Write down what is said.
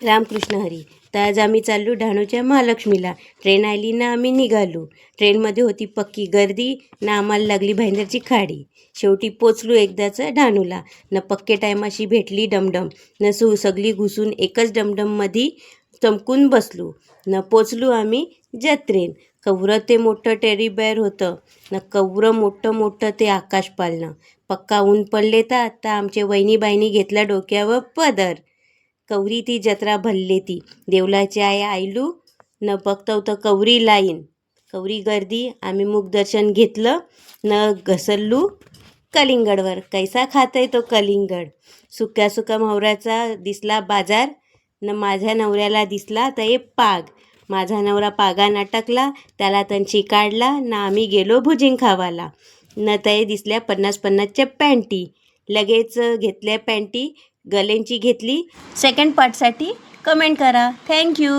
रामकृष्ण हरी. तर आज आम्ही चाललो डहाणूच्या महालक्ष्मीला. ट्रेन आली ना आम्ही निघालो. ट्रेनमध्ये होती पक्की गर्दी ना आम्हाला लागली भाईंदरची खाडी. शेवटी पोचलो एकदाचं डहाणूला. न पक्के टायमाशी भेटली डमडम, न सगळी घुसून एकच डमडममध्ये चमकून बसलो. न पोचलो आम्ही जत्रेन. कवरं ते मोठं टेडी बेअर होतं, न कवरं मोठं मोठं ते आकाश पालनं. पक्का ऊन पडले तर आमचे वहिनीबाईंनी घेतला डोक्यावर पदर. कवरी ती जत्रा भरली ती देवलाची आहे आयलू, न बघतो तर कवरी लाईन. कवरी गर्दी आम्ही मुखदर्शन घेतलं, न घसरलू कलिंगडवर. कैसा खाताय तो कलिंगड. सुक्या सुका मोहऱ्याचा दिसला बाजार, न माझ्या नवऱ्याला दिसला तर हे पाग. माझा नवरा पागान अटकला, त्याला तंची काढला ना आम्ही गेलो भुजिंग खावाला. न ते दिसल्या 50-50च्या पॅन्टी. लगेच घेतल्या पॅन्टी, गलेंची घेतली. सेकंड पार्टसाठी कमेंट करा. थँक्यू.